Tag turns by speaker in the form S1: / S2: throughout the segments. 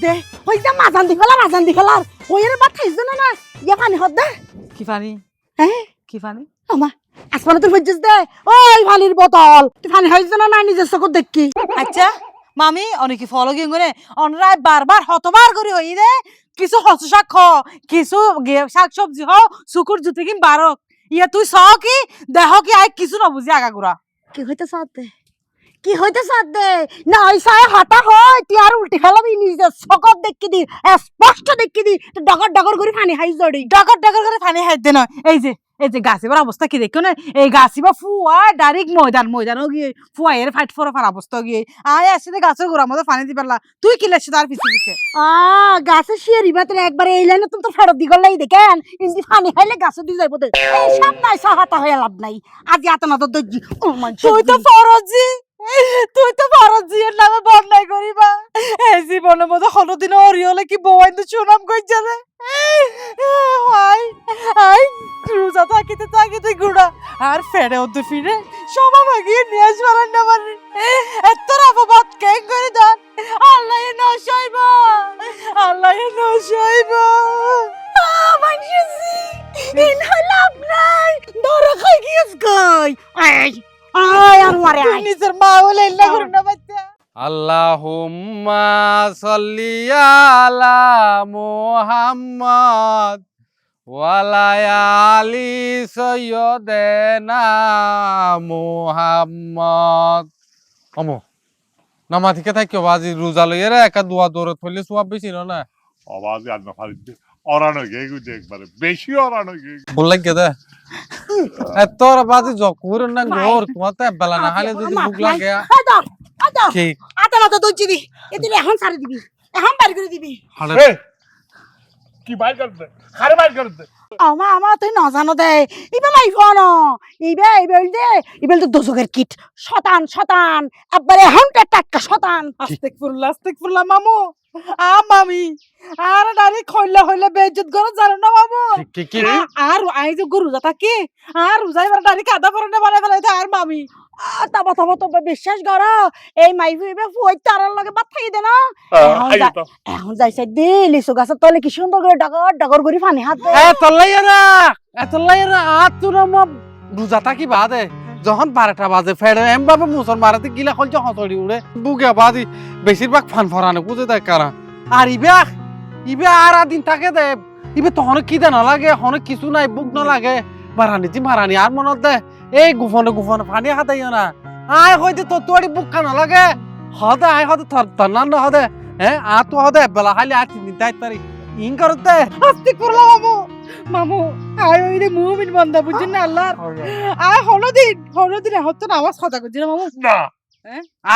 S1: দে হই যা মাজান দি ফেলার হইরে বাত খাইছ না ইয়া পানি হদ দে
S2: কি পানি
S1: হ্যাঁ
S2: কি পানি
S1: আমা আসমানে তুই হইছিস দে ওই পানির বোতল তুই পানি খাইছ না নিজের চোখ দেখি
S2: আচ্ছা মামি অনেকে ফলো গিয়ে করে অনরায় বারবার হতবার করে হই দে কিছু হস শাক খ কিছু শাক সবজি হ শুকুর জুতে কিন বারক ইয়া তুই স কি দেহ কি আই কিছু না বুঝি আগাগুড়া
S1: কি হইতে সাথে কি হইতে সাথে না ওই সায় হাতা হয় তুই আর উল্টি ফেলাবি নিজের চোখ দেখি দি স্পষ্ট দেখি দি ডগর ডগর করে পানি খাইছ জড়ি
S2: ডগর ডগর করে পানি খাইতে নয় এই যে গাছিবার অবস্থা কি দেখো না এই গাছিবা ফুয়া ডাইরেক্ট ময়দানও গিয়ে ফুয়া এর ফাইট ফরার অবস্থা গিয়ে আয় আসলে গাছের গোড়ার মধ্যে পানি দিবার তুই কি লেগছে তার পিছে
S1: গাছে শিয়ারি মাত্র একবার এই লাইনে তুমি তো ফেরত দিগলাই দেখেন ইন্দি পানি খাইলে গাছে দিয়ে যাইব দে এই সামনে সাহাতা হয়ে লাভ নাই আজ এত না তো দজ্জি
S2: তুই তো ফরজি এর নামে বদনাই করিবা এই জীবনের মধ্যে কোনদিন ওরি হলে কি বউয়াইতে সুনাম কই যাবে হাই হাই রোজা থাকিতে গুড়া আর ফেরে ওদের ফিরে সবা ভাগিয়ে নিয়ে আসবার না মানে এত রাফাবাদ কেন করে দেন আল্লাহ নশাইবা
S1: মানসি ইন লাভ নাই ধরে খাই গিয়েছ কই আয় আয় আর মারে আয়
S2: নিজের মা হলে ইল্লা করে না বাচ্চা
S3: আল্লাহুম্মা সাল্লি আলা মুহাম্মদ ওয়ালা আলি সাইয়্যিদিনা মুহাম্মদ আমো নামা থেকে থাকি বাজি রোজা লইয়া রে একা দোয়া দৌড়ত হইলে সওয়াব বেশি না
S4: আওয়াজ আর না ফারিদ অরানো গে গুজে একবারে বেশি অরানো গে
S3: বল লাগে দে এতর বাজি জকুর না গোর তোমার তো বেলা না হালে যদি ভুক লাগে
S1: আদা
S3: কি
S1: আদা না তো দজ্জি দি এদিন এখন ছাড়ি দিবি এখন বাড়ি করে দিবি
S4: এ কি বাইর করতে খারে বাইর করতে
S1: আমা তুই না জানো দে ইবে মাই ফোন ইবে তো দোজকের কিট শতান একবারে 100 শতান
S2: আস্তেগফিরুল্লাহ মামু মামি আর ডাইরেক্ট হইলে বেইজ্জত করে জানো না মামু
S3: কি
S2: আর আই যে গরু যা থাকে আর রোজাইবার ডাইরেক্ট আদা পরনে বানাই ফেলাইতে আর মামি
S1: তব তো বিশ্বাস কর এই মাই ফুইবে ফুই তারার লগে বাত থাকি দে না এখন যাইছে দে লিচু গাছের তলে কি সুন্দর করে ডগর করে পানি হাত দে
S3: এতলাইরা আত তুরা ম বুঝাতা কি বাদে যখন 12টা বাজে ফেড়ে এমভাবে মুসল মারাতে গিলা খল যখন হতড়ি উড়ে বুকে বাদি বেশিরভাগ ফান ফরানো বুঝে দেয় কারা আর ইবে আর দিন থাকে দে ইবে তখন কি দে না লাগে হন কিছু নাই বুক না লাগে মারানি আর মনত দে এই গুফনে পানি হাতাইও না আয় হইতে তো তোড়ি বুক না লাগে হদে আয় হদে থর না হদে হ্যাঁ আ তো হদে বেলা খালি আর 3 দিন তাই ইন করতে
S2: আস্তেগফিরুল্লাহ মামু আয় ওইরে মুমিন বান্দা বুঝছেন না আল্লাহ আয় হলদিন হচ্ছে না আওয়াজ কথা করছি না মামু
S4: না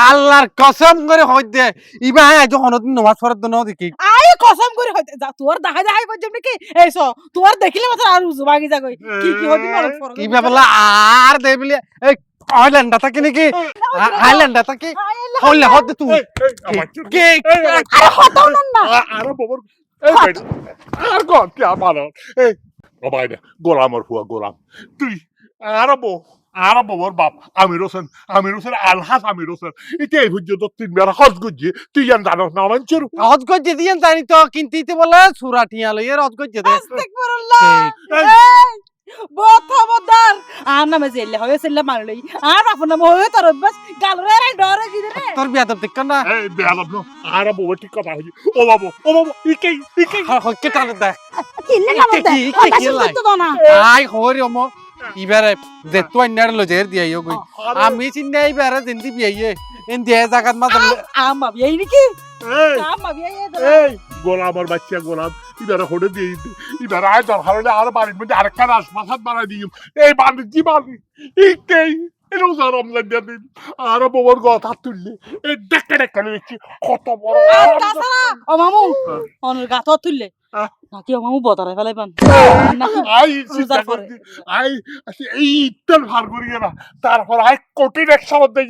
S3: আল্লাহর কসম করে হইতে ইবা আয় যখন নামাজ পড়ার জন্য দেখি
S2: আয় কসম করে হইতে যা তোর দেখাই করছিস নাকি এইসো তোর দেখিলে মাত্র আর উজু ভাগি যা কই কি হদি মরক ফরক
S3: ইবা বলা আর দে বলি এই আইল্যান্ডটা থাকে নাকি আইল্যান্ডটা থাকে হইলে হতে তুই কে
S1: আরে হতাও না
S4: আর বাবার এই বেটা আর কোন কি আমার এই বাবা এটা গোলামর হুয়া গোলাম তুই আর বাবার বাপ আমির হোসেন আলহাস আমির হোসেন এটা এই পর্যন্ত 3 বার হজ গজি তুই জান জানো না মানছিস
S3: হজ গজ্জে দিয়েন জানি তো কিন্তু ইতে বলে সুরা টিয়া লইয়ের হজ গজ্জে দে
S2: আস্তেগফিরুল্লাহ বথবদার আর নামে জেলে হয়ে সেলে মারলই আর আপন নাম হয়ে তোর বাস গালরে রে ডরে গিরে রে
S3: তোর বিয়া তো ঠিক না
S4: এই বেয়াদব না আর বাবা ঠিক কথা হই ও বাবা ইকে
S3: হকে টালে দে
S1: কিলে না মতে তো তো না
S3: আই হরি ওমো ইবারে যে তুই নাড়লো জের দিয়াইও কই আমি চিন্নাই ইবারে জিন্দি বিয়াইয়ে ইন দে জায়গাত মা
S2: আমা বিয়াই নাকি
S4: এই
S2: আমা বিয়াই
S4: এই গোলামর বাচ্চা গোলাম ইবারে হড়ে দিয়ে ইবারে আয় দরকার হলে আর বাড়ির মধ্যে আরেকটা রাজপ্রাসাদ বানাই দিই এই বাণিজ্যি ইকে রোজা রমজান দিন আর বাবার কথা তুললে এই দেখা দেখছি কত বড়
S2: তাছাড়া ও মামু অনর গাত তুললে নাকি ও মামু বদরে ফেলাইবান
S4: আই চিন্তা করছি আই এই ইত্তর ভার করিয়ে না তারপর আই কোটি রিকশা মধ্যে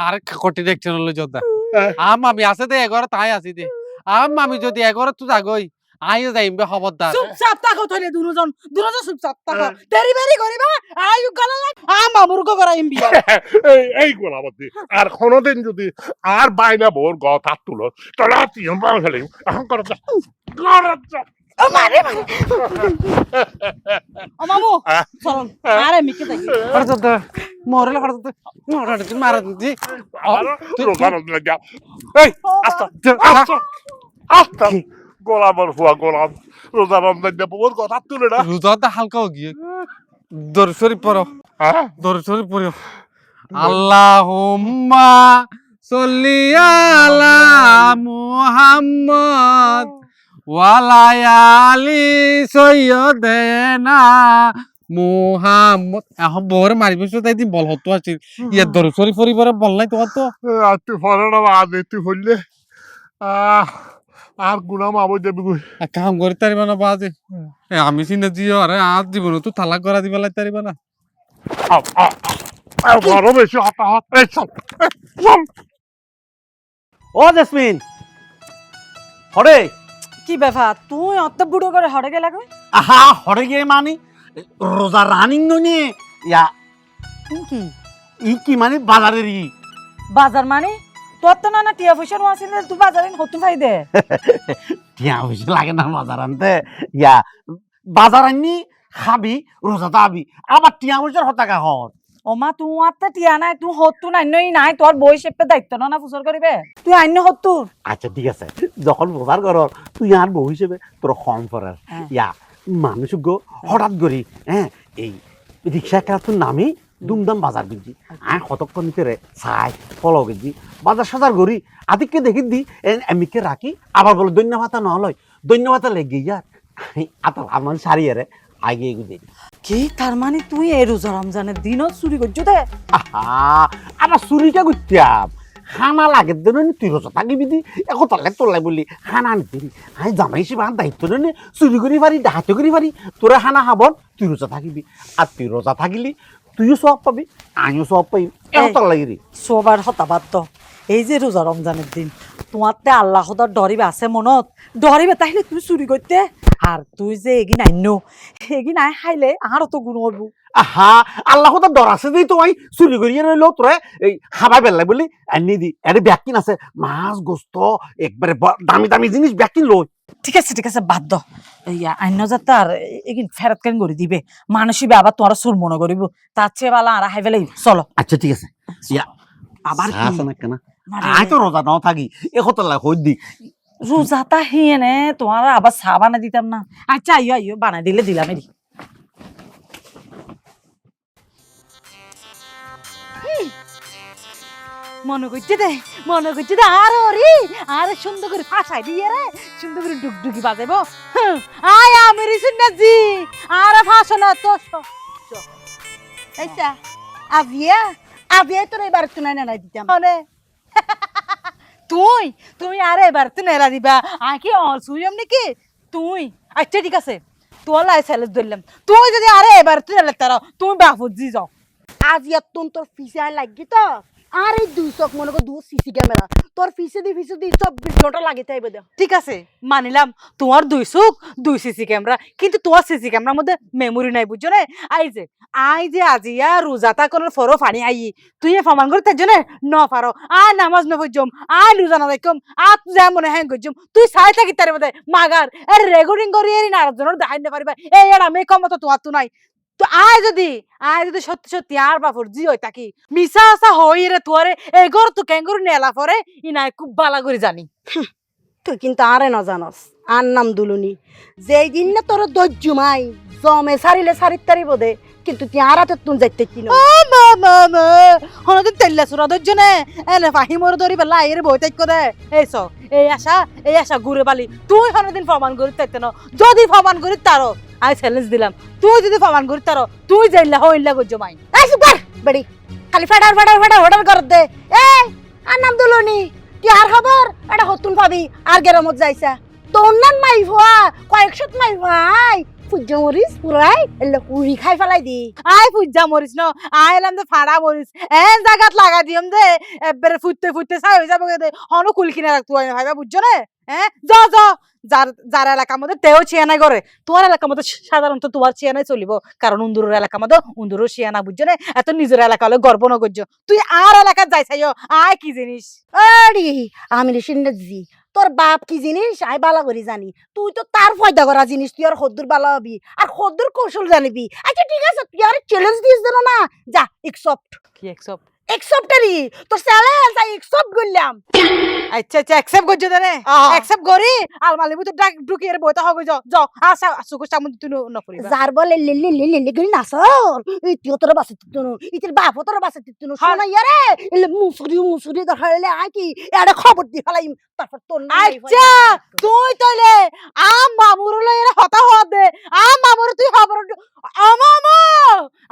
S3: আরে কোটি দেখছেন হলো যোদ্ধা আমি আছে দে এগরে তাই আসি দে আমি যদি এগরে তো যাগই আইও যাইম বে খবরদার
S2: চুপচাপ থাকো তইলে দুজন চুপচাপ থাকো তেরি বেরি করিবা আয়ু গালা মামুর গো করাইম বিয়া
S4: এই গোলামতি আর কোনোদিন যদি আর বাইনা বোর কথা তুলো তাহলে তিন পাও ফেলে এখন করো
S2: ও মারে ও মামু চল আরে মিকে যাই
S3: হরদতে মরলে হরদতে মরলে মারা দি
S4: এই আস্তা আস্তা আস্তা গোলামের হুয়া গোলাম রোজা রমজান দিয়ে বোর কথা তুলে না
S3: রোজাটা হালকা গিয়ে দরশরি পড়ো
S4: হ্যাঁ
S3: দরশরি পড়ো আল্লাহুম্মা সাল্লি আলা মুহাম্মদ ওয়ালা আলি সাইয়্যিদিনা মুহাম্মদ এখন বরে মারিব তাই দি বল হতো আছে ইয়া দরশরি পরিবারে বল নাই তোমার তো
S4: আর তুই ফরানো আজ তুই হইলে আর গুনাম আবো যাবি
S3: কাম করে তারিবা না বাজে আমি চিনে দিও আরে আজ জীবন তো তালাক করা দিবা লাই তারিবা না
S4: বড় বেশি হতাহত এই চল
S5: ও জেসমিন হরে
S2: কি ব্যাপার তুই অত বুড়ো করে হড়ে গেলা কই
S5: আহা হরে গিয়ে মানে রোজা রানিং ননি ইয়া
S2: কি
S5: কি মানে বাজারের
S2: বাজার মানে তোর তো না টিয়া পয়সা আছিল তুই বাজারে হতু ফাই দে
S5: টিয়া পয়সা লাগে না বাজার আনতে ইয়া বাজার আননি খাবি রোজাটা আবি আবার টিয়া পয়সার হতাকা হর
S2: ও মা তুই আত্তা টিয়া নাই তুই হতু নাই নাই তোর বই শেপে দায়িত্ব না ফুসর করিবে তুই আইন হতু
S5: আচ্ছা ঠিক আছে যখন বোঝার কর তুই আর বউ হিসেবে তোর হর্ন ফরার ইয়া মানুষ গো হঠাৎ করি হ্যাঁ এই রিক্সা একটা তোর নামে দুমদাম বাজার গেছি আয় কতক্ষণ ভিতরে চাই ফলো গেছি বাজার সাজার গড়ি আদিককে দেখি দি এমিকে রাখি আবার বলে দৈন্য ভাতা নহলয় দৈন্য ভাতা লেগে যাক আতাল আমার সারিয়ে আগে এগুলো
S2: কি তার মানে তুই এই রোজা রমজানের দিনও চুরি করছো দে
S5: আহা আবার চুরিটা করতাম খানা লাগে দেন তুই রোজা থাকিবি দি একো তালে তোলাই বলি খানা আনতে হাই জামাই হিসেবে আর দায়িত্ব নেই চুরি করি পারি ডাহাতে করি পারি তোরা খানা খাবন তুই রোজা থাকিবি আর তুই রোজা থাকিলি তুইও সব পাবি আমিও সব পাই একো তাল লাগি রে
S2: সবার হতাবাদ তো এই যে রোজা রমজানের দিন তোমারতে আল্লাহ খোদার ডরিবে আছে মনত ডরিবে তাইলে তুই চুরি করতে আর তুই যে এগিন এগিন আই খাইলে আরো তো গুণ হইব
S5: আহা আল্লাহ তো ডর আছে দেই তোমায় চুরি করিয়ে রইলো তোরা এই খাবার বেলা বলি আনি দি এটা ব্যাকিন আছে মাছ গোস্ত একবারে দামি দামি জিনিস ব্যাকিন লই
S2: ঠিক আছে বাদ দ ইয়া আইন যাতে আর এগিন ফেরত কেন করে দিবে মানুষই আবার তোমার সুর মনে করিব তার চেয়ে বালা আর হাই ফেলে চলো
S5: আচ্ছা ঠিক আছে ইয়া
S2: আবার
S5: আছে না কেন আয় তো রোজা নাও থাকি একো তাল হই দি
S2: রোজাটা হিয়ে নে তোমার আবার চা বানা দিতাম না আচ্ছা আইও বানাই দিলে দিলাম এরি মনে করছে দে আরে সুন্দর করে ফাঁসাই দিয়ে রে সুন্দর করে ডুগডুগি বাজাইবো আয় আমি রিসুন্না জি আরে ফাঁসো না তো
S1: এইটা আবিয়া তোর এবার তুই না দিতাম
S2: মানে তুই আরে এবার তুই নেলা দিবা আর কি অসুইম নাকি তুই আচ্ছা ঠিক আছে তোর লাই স্যালেজ ধরলাম তুই যদি আরে এবার তুই নেলা তারা তুমি বাপুর জি যাও
S1: আজ তোর ফিসে আর লাগি তো আর এই 200 মনে কর 2 সিসি ক্যামেরা তোর ফিসে দি 24 ঘন্টা লাগে তাইবে দেখ
S2: ঠিক আছে মানিলাম তোমার 2 চোখ 2 সিসি ক্যামেরা কিন্তু তোমার সিসি ক্যামেরার মধ্যে মেমোরি নাই বুঝছো না আই যে আজিয়া রোজাতা কোন ফরো ফানি আই তুই ফমান করে তার জন্য ন পারো আর নামাজ ন পড়জম আর রোজা না দেখম আর তুই যা মনে হ্যাং করজম তুই সাই থাকি তার মধ্যে মাগার আর রেকর্ডিং করি এর না জনের দেখাই না পারিবা এই আর আমি কম তো তোমার তো নাই তো আয় যদি সত্যি আর বাপুর জি হই তাকি মিশা আসা হই রে তোরে এগর তো ক্যাঙ্গুর নেলা পরে ইনাই খুব বালা করে জানি
S1: তুই কিন্তু আরে না জানস আর নাম দুলুনি যেই দিন না তোর দজ্জুমাই জমে সারিলে সারিত তারিব দে কিন্তু তুই আর হাতে তুন যাইতে কিনো
S2: হনদিন তেল্লা সুরা দজ্জনে এনে ফাহিমর দরি বেলা এর বই তাইক দে এই আশা ঘুরে বালি তুই হনদিন ফমান করি তাইতে ন যদি ফমান করি তারো আই চ্যালেঞ্জ দিলাম তুই যদি ফমান করি তারো তুই যাইলা হইলা গজ্জমাই
S1: আই সুপার বড়ি খালি ফেডার অর্ডার কর দে এই আর নাম দুলুনি তুই আর খবর এটা হতুন পাবি আর গেরমত যাইছা তোর নাম মাই ভুয়া কয়েকশত মাই ভাই ফুজ্জা মরিস পুরাই এলে কুড়ি খাই ফেলাই দি
S2: আই ফুজ্জা মরিস ন আই এলাম দে ফাড়া মরিস এন জায়গাত লাগা দিম দে এবারে ফুটতে চাই হয়ে যাবে দে হনো কুল কিনে রাখতো ভাইবা বুঝছো না হ্যাঁ য যার যার এলাকার মধ্যে তেও চিয়ানাই করে তোমার এলাকার মধ্যে সাধারণত তোমার চিয়ানাই চলিব কারণ উন্দুরের এলাকার মধ্যে উন্দুরও চিয়ানা বুঝছো না এত নিজের এলাকা হলে গর্ব ন করছো তুই আর এলাকা যাই চাইও আয় কি জিনিস
S1: আরে আমি রেশিন্ডে জি তোর বাপ কি জিনিস আই বালা করে জানি তুই তো তার ফায়দা করা জিনিস তুই আর খদ্দুর বালা হবি আর খদ্দুর কৌশল জানিবি আচ্ছা ঠিক আছে তুই আর চ্যালেঞ্জ দিস দেন না যা একসেপ্ট
S2: কি একসব
S1: একসেপ্টারি তোর চ্যালেঞ্জ আই একসেপ্ট করলাম
S2: আচ্ছা অ্যাকসেপ্ট করছো তানে অ্যাকসেপ্ট করি আলমালি ভিতর ডাক ঢুকিয়ে বইতে হবে যাও আসা সুকুর সামনে তুই নকরি
S1: যার বলে লিলি লিলি লিলি গরি নাসর তুই তোর বাসে তুই ইতির বাপ তোর বাসে তুই শোনা ইয়ারে এলে মুসুরি দেখাইলে আই কি এটা খবর দি ফেলাই তারপর তোর
S2: আচ্ছা তুই তইলে মামুর লইলে হতা হওয়া দে মামুর তুই খবর মামু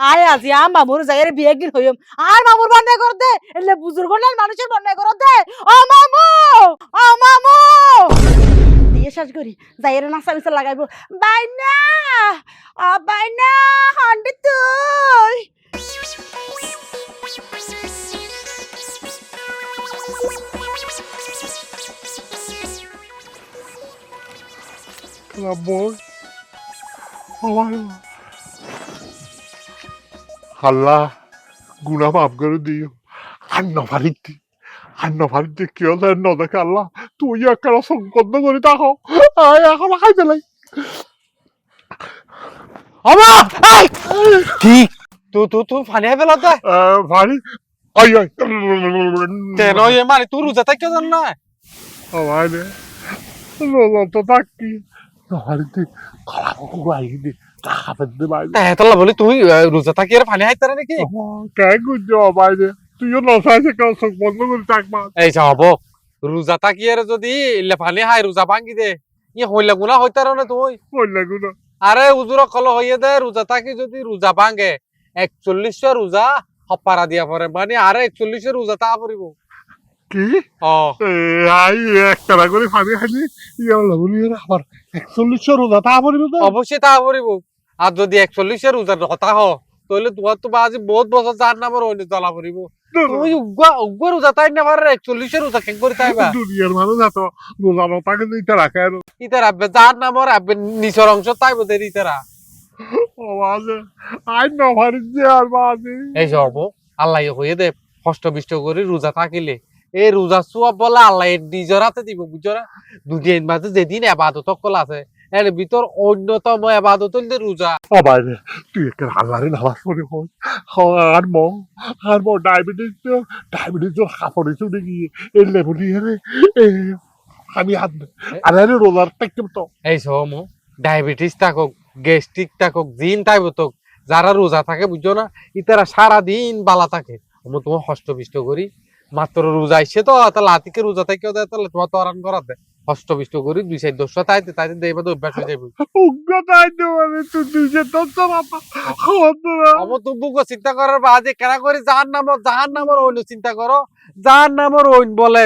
S2: আয় আজি মামুর যাইরে বিয়ে গিল হইম আর মামুর বন্যায় কর দে এলে বুজুর্গ না মানুষের বন্যায় কর দে মামু
S1: দিয়ে শেষ করি যাইরে নাচা মিচা লাগাইবো বাইনা বাইনা হান্ডি তুই
S4: Amor. আল্লাহ গুনাহ মাফ করে দিও আর নভারিতে কেউ যেন ন দেখে আল্লাহ তুই একটা সংকট করে থাকো আয় এখন খাই পেলাই
S3: আমা ঠিক তুই ফানি আই পেলাতে
S4: ভারী আই আই
S3: কেন এ মানে তুই রোজা থাকি জান না
S4: আমার রে তো থাকি নভারিতে খারাপ আই দি টাকা পেতে বাইরে
S3: তেতলা বলি তুই রোজা থাকি আর ফানি আইতারে নাকি
S4: কে গুজো বাইরে তুইও নসাইছে কেউ চোখ বন্ধ করে থাকবা
S3: এই যাব রোজা থাকি আর যদি ইলে ফানি হাই রোজা ভাঙ্গি দে ই হইলা গুনা হইতার না তুই
S4: বললে গুলো
S3: আরে উজুর কল হইয়ে দে রোজা থাকি যদি রোজা ভাঙ্গে 41 রোজা হপারা দিয়া পরে মানে আরে 41 রোজা তা পড়িব
S4: কি
S3: ও
S4: আই একটা করে ফানি খাইলি ইয়াল্লা বলি আবার 41 রোজা তা পড়িব তো
S3: অবশ্যই তা পড়িব আর যদি 41 রোজা কথা হ তাহলে তোমার তো বাজি বহুত বছর যার নামের অন্য জ্বলা পড়িব তুই উগ্র রোজা তাই না পারে 41 রোজা কেন করে তাইবা
S4: দুনিয়ার মানুষ এত রোজা নতাকে দিতে রাখে আর
S3: ইতার আব্বে যার নামের আব্বে নিচের অংশ তাইব দের ইতারা
S4: বাজে আই নভারি যে আর বাজে
S3: এই সব আল্লাহ হয়ে দে কষ্ট বিষ্ট করে রোজা থাকিলে এই রোজা চুয়া বলে আল্লাহ নিজরাতে দিব বুঝরা দুদিন মাঝে যেদিন এবাদত কল আছে এর ভিতর অন্যতম এবাদত হইলে রোজা
S4: ও বাইরে তুই একটা আল্লাহরে নামাজ পড়ে হই আর মো ডায়াবেটিস খাপড়ে চুড়ে গিয়ে এই লেবুলি রে আমি হাত আরে রোজার থাকতাম তো
S3: এই সব ডায়াবেটিস থাকুক গ্যাস্ট্রিক থাকুক জিন তাইব তো যারা রোজা থাকে বুঝছো না ইতারা সারাদিন বালা থাকে আমি তোমার হষ্ট বিষ্ট করি মাত্র রোজা আইসে তো তাহলে হাতিকে রোজা থেকেও দেয় তাহলে তোমার তো আরাম করা দেয় হষ্ট বিষ্ট করি 2-4 তাইতে তাইতে দেবে তো অভ্যাস হয়ে যাবে
S4: উগ্রতাই দেওয়ারে তুই নিজে তো বাবা
S3: আমার তো বুক চিন্তা করার বাদে কেনা করে জাহান নামর অন্য চিন্তা করো জাহান নামর অন্য বলে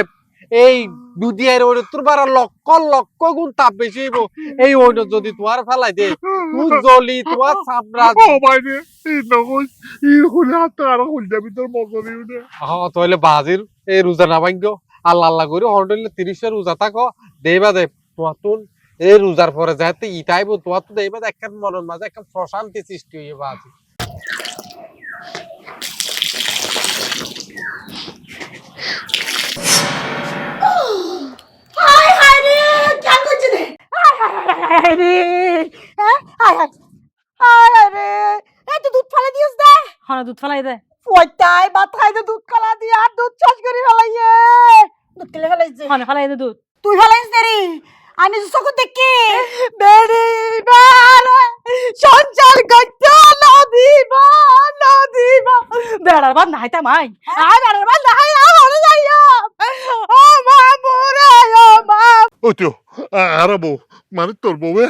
S3: এই দুদিয়ার ওই তোর বারা লক্ষ গুণ তাপ বেশি হইব এই অন্য যদি তোমার ফেলাই দে তুই জ্বলি তোমার সাম্রাজ্য
S4: ও বাইরে এই নগজ এই হলে হাত আর হল যাবি তোর মজরি উঠে
S3: তাহলে বাজির এই রোজা না ভাঙ্গ আল্লাহ আল্লাহ করে হন্ডলে 30 রোজা থাকো দেবা দে তোমার তুন এই রোজার পরে যাতে ইটাইব তোমার তো দেবা একটা মনের মাঝে একটা প্রশান্তি সৃষ্টি হয়ে বাজি
S1: হাই হাই রে কেন করছিস রে হাই রে হ্যাঁ হাই হাই হাই রে এই তো দুধ ফেলে দিস দে
S2: হ্যাঁ দুধ ফেলাই দে
S1: ওইটাই ভাত খাইতে দুধ কলা দিয়ে আর দুধ চাষ করে ফেলাইয়ে দুধ কেলে ফেলাইছে
S2: হ্যাঁ ফেলাই দে দুধ
S1: তুই ফেলাইস দেরি আমি তো চোখ দেখি
S2: বেড়ি বার সঞ্চার করতে নদীবা বেড়ার বাদ নাই তা মাই বেড়ার বাদ নাই হলে যাইয়া ও মামুরে ও মাম
S4: ও তো আরে বউ মানে তোর বউয়ে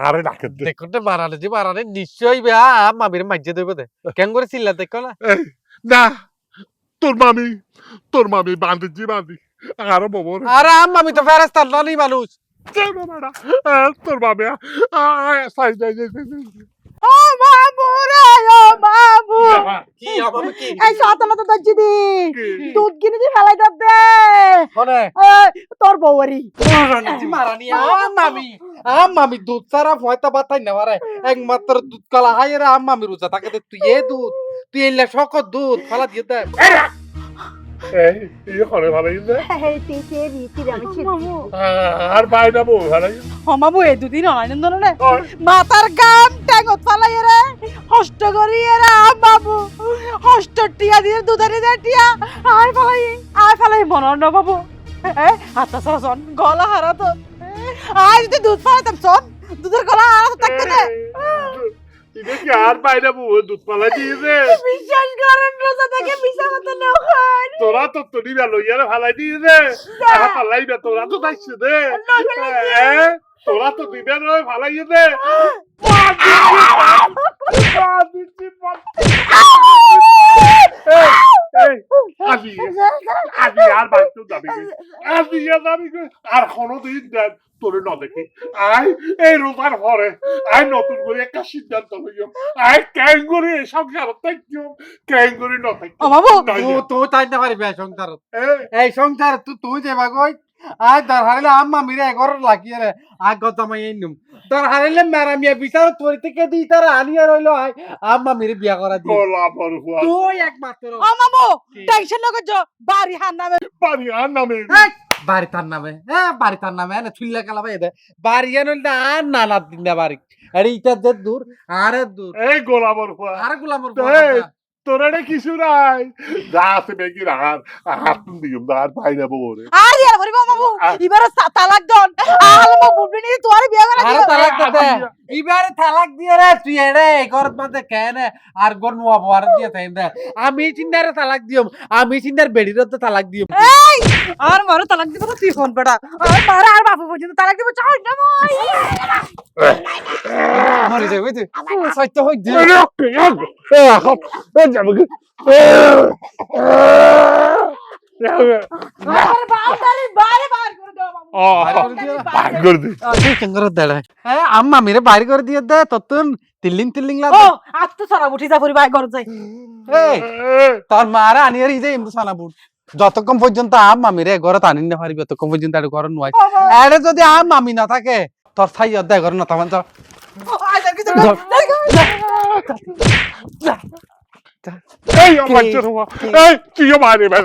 S4: আরে ডাকে দে
S3: দেখতে বাড়ালে যে বাড়ালে নিশ্চয়ই বে মামির মাঝে দেবে দে কেন করে চিল্লা দেখো না
S4: না তোর মামি বাঁধি আরে বউ
S3: আরে মামি তো ফেরেস্তা নানি মানুষ
S4: তোর মামি সাইজ
S2: ও মামু রে ও মামু
S3: কি আবার কি
S1: এই সাতানা তো দজ্জি দি
S4: কি?
S1: দুধ কিনে দি ফেলাই দে
S3: হনে
S1: তোর বউরি
S3: রানীজি মারানি মামি দুধ সারা ফয়তা বাতাই না মারে একমাত্র দুধ কলা হাইরা মামি রোজা থাকে তুই এ দুধ তুই এলে শকত দুধ ফালা দিয়ে দে
S4: এই করে ভালো হইছে
S1: এই তেতে রিতি আমি
S2: মামু
S4: আর পাই না বউ ভালো হইছে
S2: ও মামু এই দুদিন আনন্দ নে মাথার গাম ট্যাঙ্গত ফালাই রে হষ্ট করি রে বাবু হষ্ট টিয়া দিয়ে দুধারি দে টিয়া আয় ফালাই মনর ন বাবু হাতা সন গলা হারা তো আয় যদি দুধ ফালাতাম সন দুধের গলা হারা থাকতে দে
S4: এটা কি আর পাই না বউ দুধ পালা দিয়েছে
S1: বিশ্বাস করেন রোজা থেকে মিশা কথা না খান
S4: তোরা তো তোর লইয়ারে ভালাই দিয়েছে পালাই না তোরা তো যাইছে দে তোরা তো দিবে নয় ভালাই দে আজি আর বাড়িতে যাবি আজি যাবি আর কোনোদিন দেন তোরে ন দেখি আই এই রোজার পরে আই নতুন করে একটা সিদ্ধান্ত হইম আই ক্যাং করে সংসার থাকছিম ক্যাং করে ন থাকি
S2: ও বাবু
S3: তুই তাই না পারিবি সংসার এই সংসার তুই যাবা কই আয় দর হারিলে আম্মা মিরে এগর লাগিয়ে রে আগ গতমাই এনুম দর হারিলে মেরা মিয়া বিচার তোর থেকে দি তার আনিয়া রইলো আয় আম্মা মিরে বিয়া করা দি
S4: গোলা পড়ুয়া
S3: তুই একমাত্র
S2: ও মামু টেনশন না করছো বাড়ি হান নামে
S4: পারি আর নামে
S3: বাড়ি তার নামে হ্যাঁ বাড়ি তার নামে না ছুল্লা কালা ভাই দে বাড়ি এনল না আর নানা দিন না বাড়ি আরে ইটা দে দূর আরে দূর
S4: এই গোলা পড়ুয়া
S3: আর গুলামর
S4: তোরা রে কিছু নাই যা আছে বেগি রাহার হাত দিম আর পাই না বউ রে
S2: আরে আর বলিবা মামু এবারে তালাক দন আলে মো বুবলি নি তোর বিয়া করা
S3: আরে তালাক দে এবারে তালাক দিয়ে রে তুই এরে ঘর মধ্যে কেন আর গর নোয়া বড় দিয়ে তাই দে আমি চিন্তারে তালাক দিম আমি চিন্তার বেড়ির তো তালাক দিম
S2: এই আর মারো তালাক দিব তুই ফোন বেটা আর মারা আর বাপু পর্যন্ত তালাক দিব চাই না মই
S3: মরে যাবে তুই সত্য হই দে
S2: আরে বাউন্ডারি বারে বার করে দাও মামু
S3: আম্মা মেরে বাইরে করে দিয়ে দে ততন তিল্লিং তিল্লিং
S2: ও আজ তো সারা উঠি যা পরি ভাই ঘর যাই
S3: তোর মারা আনিয়ার এই যে এমনি সানাপুর যতক্ষণ পর্যন্ত আম্মা মেরে ঘরে আনিন না পারিবে ততক্ষণ পর্যন্ত আর ঘর নয় আরে যদি মামি না থাকে তোর ছাই অধ্যায় ঘরে না তখন
S4: এই বাচ্চা হওয়া এই তুইও মারে ভাই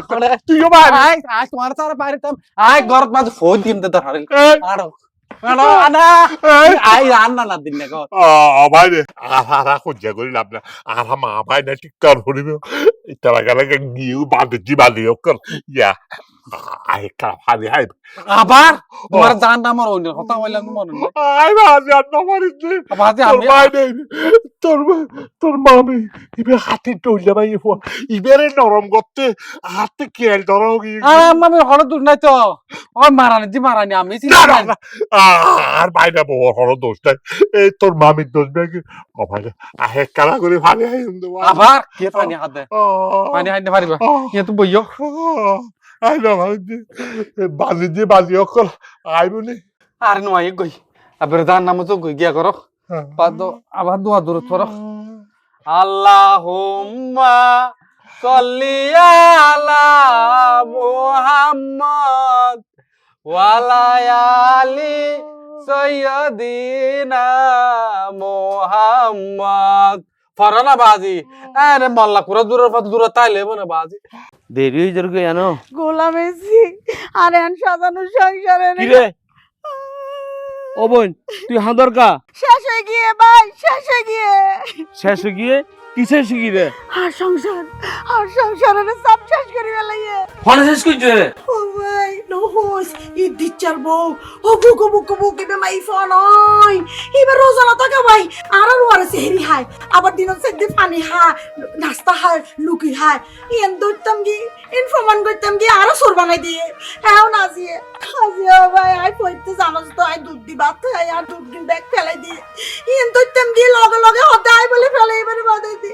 S4: তুইও মারে
S3: আয় তোমার সারা বাইরে তাম আয় ঘর মাঝে ফোন দিম তো ধর আরো আনা আই রান্না না দিন না গো
S4: ভাই রে আহারা খুঁজা করি লাভ না আহা মা ভাই না ঠিক কর হরিবে তারা গেলে গিয়ে বাঁধি বাঁধি কর ইয়া আই কা হারি হাই
S3: আবার তোমার জান নাম আর অন্য কথা বললাম মনে না
S4: আই বাজে আর নমারি দে
S3: বাজে
S4: তোর
S3: আমি
S4: ভাই নেই তোর মামি ইবে হাতে টইলা ভাই ফো ইবেরে নরম করতে হাতে কেল ধরো কি
S3: মামি হড় দূর নাই তো ওই মারানি আমি
S4: আর ভাই না বড় হড় দোষ নাই এই তোর মামির দোষ নাকি ও ভাই আহে কালা করে ভালো হাই
S3: আবার কে পানি হাতে পানি হাইতে পারিবা ইয়া তো বইও
S4: আই না ভাই বাজি অকল আই বলে
S3: আর নয় গই আবার জান নাম তো গই গিয়া করো পাদ আবার দোয়া দূর করো আল্লাহুম্মা সাল্লি আলা মুহাম্মদ ওয়া আলা আলি সাইয়্যিদিনা মুহাম্মদ ফরানা বাজি আরে মোল্লা কুরা দূর তাইলে মনে বাজি
S6: দেরি হয়ে যাবে জানো
S1: গোলাম এসি আর এন সাজানো সংসারে
S6: কি রে ও বোন তুই হাঁদর কা
S1: শেষ হয়ে গিয়ে ভাই শেষ হয়ে গিয়ে
S6: শেষ হয়ে গিয়ে কিসের শিখি রে
S1: আর সংসারের সব শেষ করে ফেলাইয়ে
S6: ফোন শেষ করছে
S1: ও ভাই নো হোস ই দিচ্চার বউ ও বুকু কে মাই ফোন ওই এবার রোজানা টাকা ভাই আর ওরে সেহরি হাই আবার দিন সেদ্ধে পানি হা নাস্তা হা লুকি হা ইন দইতাম কি ইনফরমান করতাম কি আর সর বানাই দিয়ে হ্যাঁ নাজিয়ে ভাই আই কইতে জানোস তো আই দুধ দি ভাত খাই আর দুধ দি ব্যাগ ফেলাই দিয়ে ইন দইতাম কি লগে হতে আই বলে ফেলে এবারে বাদে দি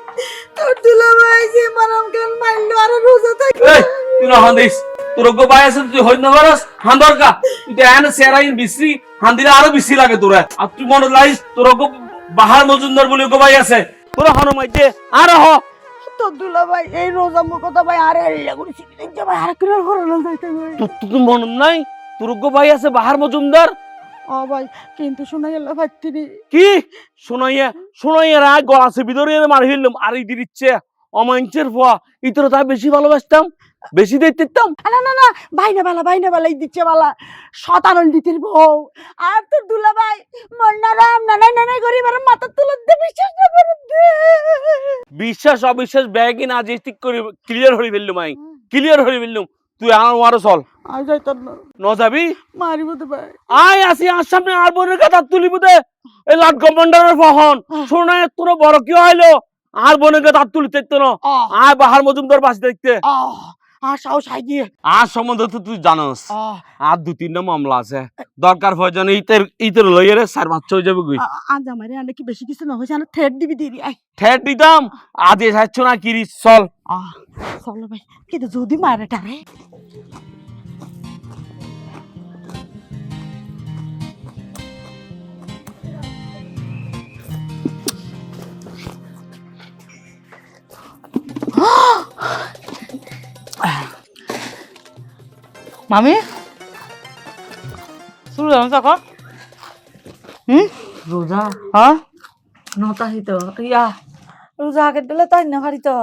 S1: তোর দুলা ভাই যে মারাম গান মাইলো আর রোজা থাকে
S6: এই তুই না হান্দিস তোর গো ভাই আছে তুই হই না পারস হাঁদর কা তুই তো এনে সেরাইন বিসি হান্দিলে আরো বেশি লাগে তোরা আর তুই মনে লাইস তোর গো বাহার মজুমদার বলে গো ভাই আছে তোরা হনুমাইতে আর হ
S1: তো দুলা ভাই এই রোজা মুখতা ভাই আরে এল্লা করে শিখতে যাবে আর কিরার হরণ যাইতে ভাই
S6: তোর মনে নাই তোর গো ভাই আছে বাহার মজুমদার
S1: ও ভাই কিন্তু শোনা গেল ভাইতিনি
S6: কি শোনাইয়া রাগ গলাছে ভিতরে মারি ফেললাম আর এই দিচ্ছে অমাইন্সের ফোয়া ইতর তাই বেশি ভালোবাসতাম বেশি দেখতাম
S1: না না না বাইনা বালা এই দিচ্ছে বালা শতানন দিতির বউ আর তো দুলা ভাই মন্নারাম নানা নানা গরিব আর মাথা তুলে দে বিশ্বাস না করে দে
S6: বিশ্বাস অবিশ্বাস ব্যাগই না যে ঠিক করে ক্লিয়ার হয়ে ফেললাম ক্লিয়ার হয়ে ফেললাম তুই আমার মারো চল
S1: আর যাইতাম না
S6: ন যাবি
S1: মারিব তো ভাই
S6: আয় আসি আর সামনে আর বোনের কথা তুলিব দে এই লাট কমান্ডারের ফহন শোনা তোর বড় কি হইলো আর বোনের কথা তুলি দেখতো না আয় বাহার মজুমদার বাস দেখতে
S1: আর সাহস হাই গিয়ে
S6: আর সম্বন্ধে তো তুই জানোস আর 2-3টা মামলা আছে দরকার প্রয়োজন ইতের লইয়ে রে 4-5 হয়ে যাবে গুই
S1: আজ আমারে আনে কি বেশি কিছু না হইছে না থেট দিবি দিরি আই
S6: ঠেট দিতাম আজ যাচ্ছ না কিরি চল
S1: চলো ভাই কিন্তু যদি মারেটা রে
S2: মামি শুরু জানো তখন
S1: রোজা
S2: হ্যাঁ
S1: নতা হইত ইয়া রোজা আগের বেলা তাই না পারি তো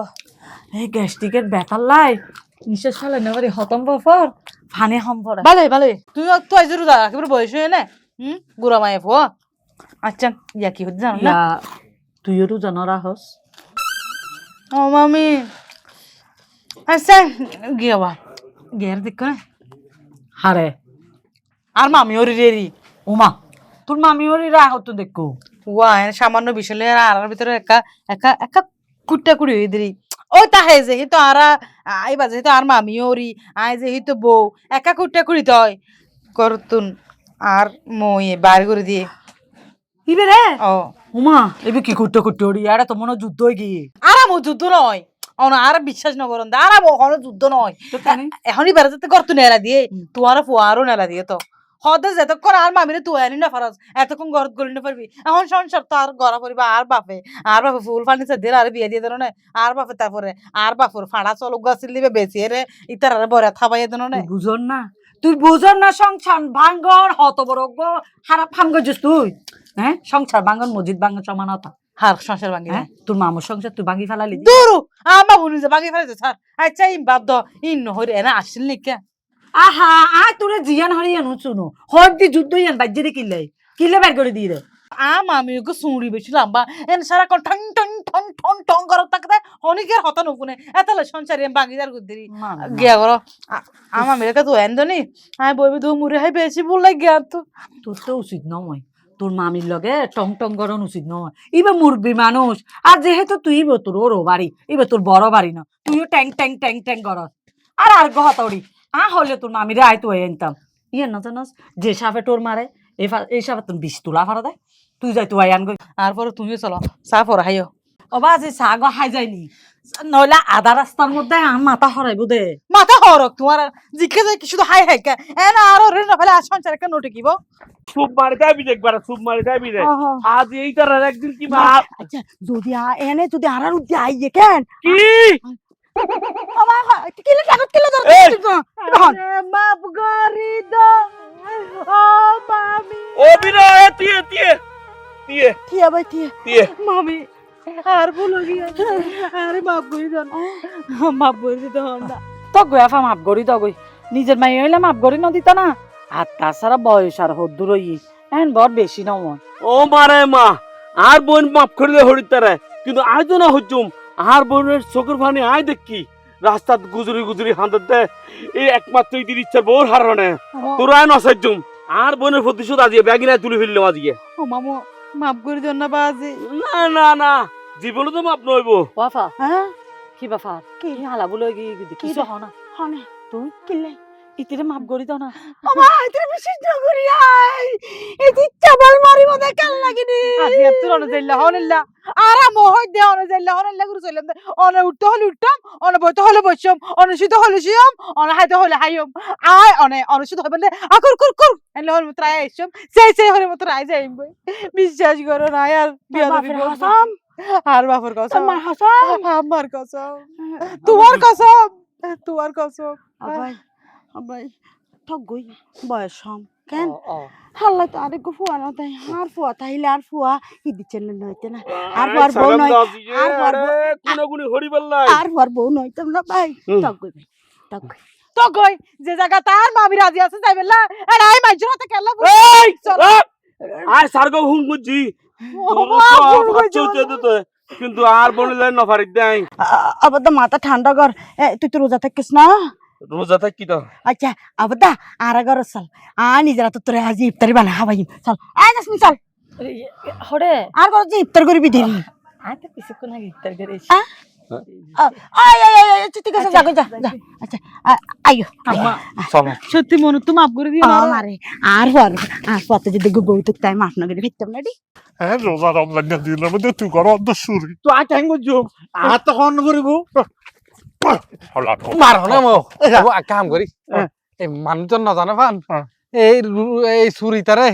S1: এই গ্যাস্ট্রিকের ব্যথার লাই নিঃশ্বাস ফেলে না পারি হতম পর ফানে হম পড়ে
S2: ভালে তুই তো আজ রোজা একেবারে বয়স হয়ে না গুড়া মায়ে ফোয়া আচ্ছা ইয়া কি হচ্ছে জানো না
S1: তুইও রোজা নরা হস
S2: ও মামি আচ্ছা গিয়ে বা গিয়ে দেখো না
S1: হারে
S2: আর মামি ওরি রেরি
S1: ওমা তোর মামি ওর রাহ তো দেখো
S2: ওয়া সামান্য বিষয় আর ভিতরে একা একা একা কুট্টা কুড়ি হয়ে দিলি ওই তাহে যে হিতো আরা আই বাজে হিতো আর মামি ওরি আই যে হিতো বউ একা কুট্টা কুড়ি তয় করতুন আর মই বার করে দিয়ে
S1: ইবে রে
S2: ও
S1: ওমা এবে কি করতে ওরি আরে তো মনে যুদ্ধ হয়ে গিয়ে
S2: আরামও যুদ্ধ নয় আর বিশ্বাস ন করন আরাম ওখানে যুদ্ধ নয় এখনই বেড়া যেতে করতো নেলা দিয়ে তোমার ফুয়ারও নেলা দিয়ে তো হদে যেতক্ষণ আর মামিরে তুই আনি না ফারাজ এতক্ষণ ঘরত গলি না পারবি এখন সংসার তো আর গড়া পড়িবা আর বাপে ফুল ফার্নিচার দিয়ে আর বিয়ে দিয়ে দেন না আর বাপে তারপরে আর বাপুর ফাড়া চল গাছিল দিবে বেঁচিয়ে রে ইতার আর বরে থাবাইয়ে দেন না
S1: বুঝন না তুই বুঝন না সংসার ভাঙ্গন হত বড় খারাপ ফান করছিস তুই হ্যাঁ সংসার ভাঙ্গন মসজিদ ভাঙ্গন সমানতা
S2: হার সংসার ভাঙি
S1: হ্যাঁ তোর মামুর সংসার তুই ভাঙ্গি ফেলালি
S2: দূরু আমা বলি যে ভাঙি ফেলেছে স্যার আচ্ছা ইম বাদ ইন নহরে এনা আসছিল নিকা
S1: আহা তোরে জিয়ান হরিয়ান শুনো হর দি যুদ্ধ ইয়ান বাজ্যে দে কিলে বের করে দিয়ে রে
S2: আমি ওকে শুঁড়ি বেশি লম্বা এন সারা কোন ঠং ঠং ঠং ঠং ঠং করত থাকতে অনেকের হত নকুনে এতলে সংসারে বাঙ্গিদার গুদ্দিরি গিয়া করো আমা মেরে কা তো এন্দনি আই বইবি দু মুরে হাই বেশি বল লাগ গিয়া তো
S1: তোর তো উচিত নয় তোর মামির লগে টং টং করন উচিত নয় ইবে মুরব্বী মানুষ আর যেহেতু তুই তোর ওর বাড়ি ইবে তোর বড় বাড়ি না তুইও ট্যাং ট্যাং ট্যাং ট্যাং করস আর গহতড়ি হলে তোর মামিরে আয় তুই আনতাম ইয়ে না জানাস যে সাপে টোর মারে এই সাপে তুমি 20 তোলা ফারা দেয় তুই যাই তুই আন গই
S2: আর পরে তুমিও চলো চা পরে হাইও
S1: অবা যে চাহ হাই যায়নি নইলে আধা রাস্তার মধ্যে মাথা হরাইব দে
S2: মাথা হরক তোমার জিকে যায় কি শুধু হাই হাই কা এনা আর রে না ফেলে সংসারে কেন নোটে কিবো
S6: সুপ মারি যাবি একবার সুপ মারি যাবি রে আজ এই তার একদিন কি
S1: আচ্ছা যদি এনে যদি আরার উদ্দি আইয়ে কেন
S6: কি
S1: কিলে কাগজ কিলে ধর মাপ গরি দো ও মামি
S6: ও বিনয় তিয়ে তিয়ে তিয়ে
S1: থিয়া ভাই থিয়া
S6: তিয়ে
S1: মামি আর ভুল গিয়া আরে মাপ গরি দন মাপ গরি দন তো গোয়াফা মাপ গরি তো গই নিজের মাই হইলে মাপ গরি ন দিতা না আর তাছাড়া বয়স আর হদ্দুর হই এখন বড় বেশি না ময়
S6: ও মারে মা আর বোন মাফ করে দে হরিতারে কিন্তু আজ তো না হচ্ছুম আর বোনের চোখের পানি আয় দেখি রাস্তা গুজরি হাঁদত দে এই একমাত্র ইতির ইচ্ছার বোর হারণে তোরা নসাইজুম আর বোনের প্রতিশোধ আজকে ব্যাগিনায় তুলে ফেললাম আজকে
S2: ও মামু মাপ করে দেন না বাজি
S6: না না না জীবনে তো মাপ নইব
S1: ওয়াফা হ্যাঁ কি বাফা কি হালা বলে কি হনা হনে তুই কিলে ইতিরে মাপ গরি দাও না আমা ইতিরে বিশেষ নগরি আই এই চাবাল মারি মদে কাল লাগিনি
S2: আজি এত রনে দিল্লা হনিল্লা আর আমো হই দে অনে যাইলে অনে লাগু চললাম অনে উঠতে হলে উঠতাম অনে বইতে হলে বসম অনে শুতে হলে শুয়াম অনে হাইতে হলে হাইম আয় অনে শুতে হবে আকুর কুর কুর এলে হল মতো আয় এসম সেই হলে মতো আয় যাইম বই বিশ্বাস করো না আর বিয়া
S1: বাপের কসম
S2: আর বাপের কসম
S1: তোমার কসম
S2: আমার কসম তোমার কসম তোমার কসম
S1: আবাই আবাই ঠক গই বয়স হম কেন হাল্লা তো আরেক ফুয়া না তাই আর ফুয়া তাইলে আর ফুয়া কি দিচ্ছেন না নইতে না আর ফুয়ার বউ নয় আর ফুয়ার বউ
S6: গুনাগুনি হরি বললাই
S1: আর ফুয়ার বউ নইতাম না ভাই ঠক গই ভাই ঠক গই
S2: তো কই যে জায়গা তার মামি রাজি আছে যাইবেন না আর আই মাইজর হাতে কেলা
S6: এই
S2: চলো
S6: আয় সারগো হুন বুঝি কিন্তু আর বলিলে নফারিক দেয়
S1: আবার তো মাথা ঠান্ডা কর তুই তো রোজা থাকিস না
S6: রোজা থাকি তো
S1: আচ্ছা আবার দা আর আগর চল নিজেরা তো তোরে আজ ইফতারি বানা হাবাইম চল আয় যাসমি চল
S2: হরে
S1: আর কর যে ইফতার করবি দেরি
S2: আয় তো কিছুক্ষণ আগে ইফতার করেছি
S1: আয় আয় আয় ঠিক আছে যা যা যা আচ্ছা আইও
S2: আম্মা
S3: চলো
S2: সত্যি মনে তো মাফ করে দিও না
S1: আমারে আর হর আর পথে যদি বউ তো তাই মাফ না করে ফেলতাম না ডি
S4: হ্যাঁ রোজা রমজান না দিলাম মধ্যে তুই করো অন্ত সুরি
S5: তো আ ঠ্যাং গুজু আর তো হন করিব
S4: হলা
S3: মার হলে মো কাম করি এই মানুষজন না জানে পান এই সুরিতারে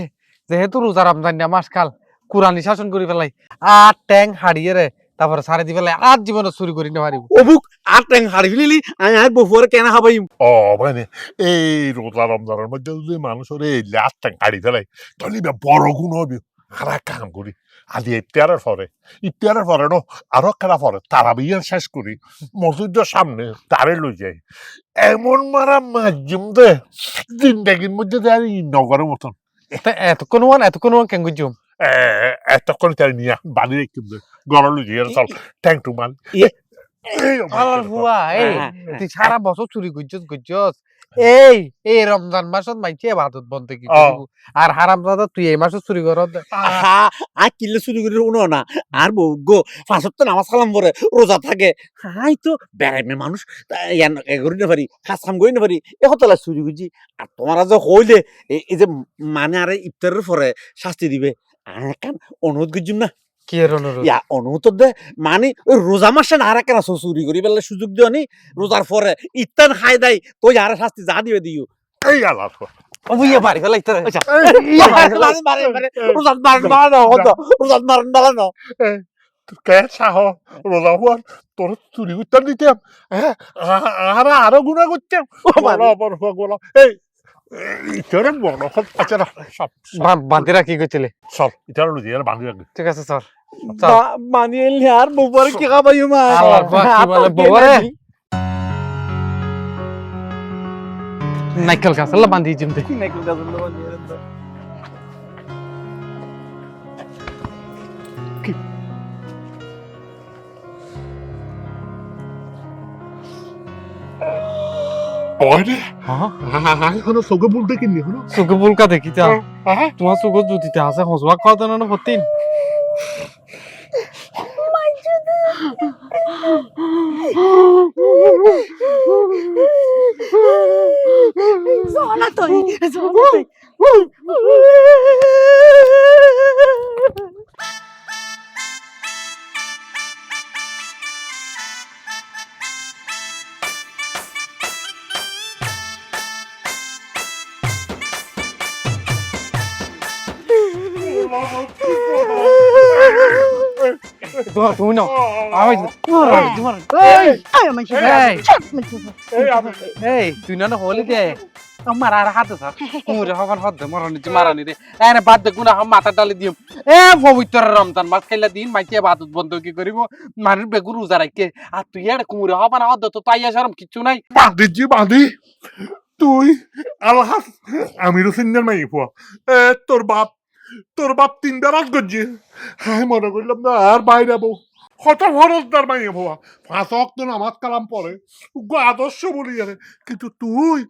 S3: যেহেতু রোজা রমজান মাস কাল কুরানি শাসন করি ফেলাই আর ট্যাং হারিয়ে রে তারপরে সারে দি ফেলাই আর জীবনে চুরি করি না পারিব
S5: অবুক আর ঠ্যাং হারি ফেলিলি আই আর বফরে কেন হাবাইম
S4: ও মানে এই রোজা রমজানের মধ্যে যদি মানুষের এই লাস্ট টাইম হারিয়ে ফেলাই তাহলে বড় গুণ হবে আর এক কাম করি আজি ইফতারের পরে নো আরো খেলা পরে তারা বিয়ে শেষ করি মসজিদের সামনে তারে লই যাই এমন মারা মাধ্যম দে জিন্দাগির মধ্যে দেয় নগরের মতন
S3: এতক্ষণ কেন গুজুম
S4: এতক্ষণ তাই নিয়ে বাড়ি রেখে গড় লই যাই চল ট্যাঙ্ক টু মাল
S3: হুয়া এই তুই সারা বছর চুরি গুজছস এই রমজান মাসত মাইছে ইবাদত বন্ধ কি করব আর হারামজাদা তুই এই মাসে চুরি করত
S5: আর কিল্লে চুরি করে উনো না আর বউ গো ফাঁসত তো নামাজ কালাম করে রোজা থাকে হাই তো বেড়াইমে মানুষ করি না পারি কাজ কাম করি না পারি এতলা চুরি গুজি আর তোমার যে হইলে এই যে মানে আর ইফতারের পরে শাস্তি দিবে কান অনুরোধ করছিম না
S3: কি অনুরোধ
S5: ইয়া অনুরোধ দে মানে ওই রোজা মাসে না আর কেন চুরি করি পেলে সুযোগ দিও নি রোজার পরে ইফতার খাই দেয় তুই আর শাস্তি যা দিবে দিও
S4: এই আল্লাহ
S3: বুইয়া বাড়ি ফেলাই তোর
S4: কে চাহ রোজা হওয়ার তোর চুরি করতাম দিতাম হ্যাঁ আরো গুণা করতাম গোলাম এই ইটারে বড় আচ্ছা সব
S3: বান্ধি রাখি গেছিলে
S4: চল ইটারে লুজি আর বান্ধি রাখবি
S3: ঠিক আছে স্যার
S5: মানিয়ে আর বউরে কি খাবাই মা
S3: আল্লাহর পাক কি বলে বউরে নাইকেল গাছ আল্লাহ বান্ধি জিমতে
S4: ওরে এখনো চোখে বলতে কিনি হলো
S3: চোখে বুলকা দেখিতা তোমার চোখে জুতিতে আছে হসবা খাওয়া না ভর্তিন
S1: জলা তুই
S3: তুমি না আমি এই তুই না হলি দে আমার আর হাতে স্যার কুমুরে হবার হদ মারানি দে এনে বাদ দে গুনা মাথা ডালি দিম পবিত্র রমজান মাস খাইলা দিন মাইকে বাদত বন্ধ কি করিব মানুষ বেগুন রোজা রাখে আর তুই এর কুমুরে হবার হদ তো তাই আসারম কিছু নাই
S4: বাঁধি তুই আল্লাহ আমিরও সিন্দার মাই পোয়া তোর বাপ 3টা রাত গজি হ্যাঁ মনে করলাম না আর বাইরে বউ কত ফরজদার মাইয়ে ভোয়া 5 ওয়াক্ত নামাজ কালাম পড়ে আদর্শ বলি রে কিন্তু তুই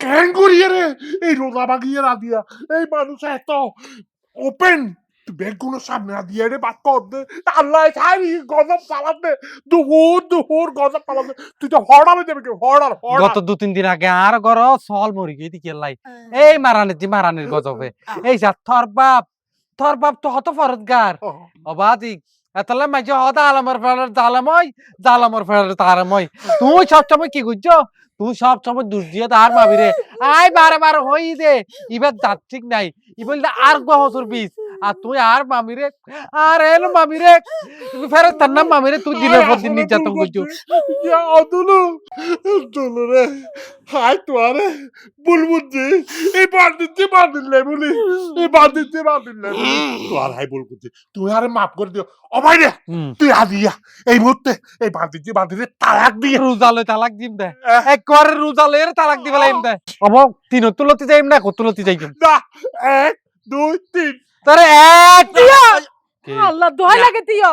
S4: কেন করিয়ে রে এই রোজা বাগিয়ে রাধিয়া এই মানুষ এত ওপেন বেগুনের সামনে দিয়ে রে বাদ কর দে আল্লাহ ছাড়ি গজব পালাম দে দুহুর গজব পালাম দে তুই তো হড়াবে দেবে কি হড়ার
S3: গত 2-3 দিন আগে আর গর সল মরি গই দিকে লাই এই মারানির গজবে এই যা তোর বাপ তো হত ফরজগার অবাদি এতলা মাঝে হদা আলামর ফেরার জালাময় জালামর ফেরার তারাময় তুই সবসময় কি করছো তুই সবসময় দূর দিয়ে তার মাবি রে আয় বারে বারে হই দে এবার যাত ঠিক নাই ই বলতে আর গহসুর বিষ আর তুই আর মামি রে আর এল মামি রে ফেরত তার নাম মামি রে তুই দিনের পর দিন নির্যাতন করছো
S4: দুলু দুলু রে হাই তোয়ারে বুলবুজি এই বান্দিতে বলি এই বান্দিতে তোয়ার হাই বল করছি তুই আরে মাফ করে দিও ও ভাই রে তুই আদিয়া এই মুহূর্তে এই বান্দিতে তালাক দিয়ে
S3: রোজালে তালাক দিম দে এক করে রোজালের তালাক দিবে লাইম দে অব তিন তুলতি যাইম না কত তুলতি যাইম
S4: না 1 2 3
S3: তোরে এক
S2: আল্লাহ দোহাই লাগে তিয়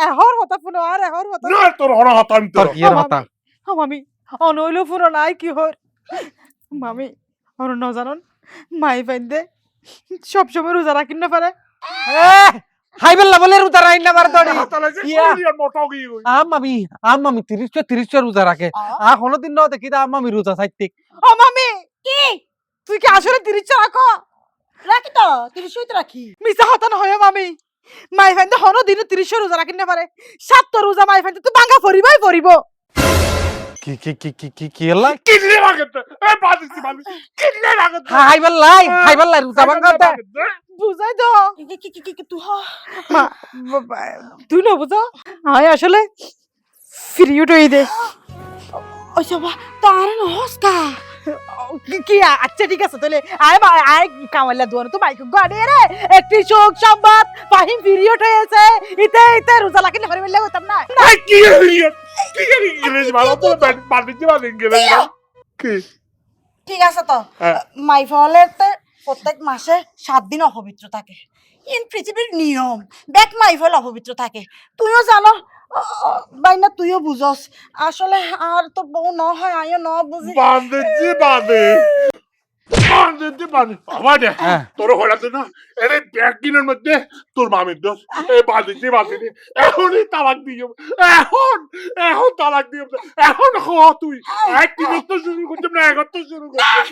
S2: এহর হতা ফুনো আর এহর হতা
S4: না তোর হরা হতাম
S3: তোর
S4: তোর
S3: কি এর কথা
S2: মামি অনইলো ফুনো নাই কি হর মামি আর ন জানন মাই ফাইন্দে সব সময় রোজা রাখিন না পারে
S3: হাইবেল্লা বলে রোজা রাইন না বার দড়ি
S4: তাহলে যে
S3: ইয়া।
S4: কোরিয়ার মোটা গিয়ে
S3: আম মামি 30 রোজা রাখে কোনদিন ন দেখি দা মামি রোজা সাইতিক
S2: ও মামি
S1: কি
S2: তুই কি আসলে 30 রাখো
S1: রাখি তো 30 তো রাখি
S2: মিছা হতা না হয় মামি মাই ফাইন্দে হনো দিন 30 রোজা রাখিন না পারে 7 রোজা মাই ফাইন্দে তুই বাঙ্গা ফরিবাই ফরিব
S3: কি এলা
S4: কিনলে লাগতে এই বান্দিতে কিনলে লাগতে
S3: হাইবেল্লা রোজা ভাঙাতে
S2: বুঝাই তো
S1: কি তুই
S2: তুই না বুঝো আমি আসলে ফ্রি উঠই দে
S1: ওইসব তার নহস্কা
S2: কি আচ্ছা ঠিক আছে তাহলে আয় আয় কামাইলা দুয়ানো তো বাইক গাড়ি রে একটি শোক সংবাদ ফাহিম পিরিয়ড হয়েছে ইতে রোজা লাকিন করে মিললে হতাম না
S4: এই কি ইংরেজি ভালো তো বান্দিতে ইংরেজি কি
S1: ঠিক আছে তো
S4: হ্যাঁ।
S1: মাইফলের প্রত্যেক মাসে 7 দিন অপবিত্র থাকে ইন পৃথিবীর নিয়ম ব্যাক মাইফল অপবিত্র থাকে তুইও জানো বাইনা তুইও বুঝস আসলে আর তো বউ ন হয় আইও ন বুঝি
S4: বান্দিতে আমার দে তোর হলাতে না এই ব্যাগ কিনার মধ্যে তোর মামির দোষ এই বান্দিতে এখনই তালাক দিও এখন তালাক দিও এখন তুই এক কি তো শুরু করছিস না এখন তো শুরু করছিস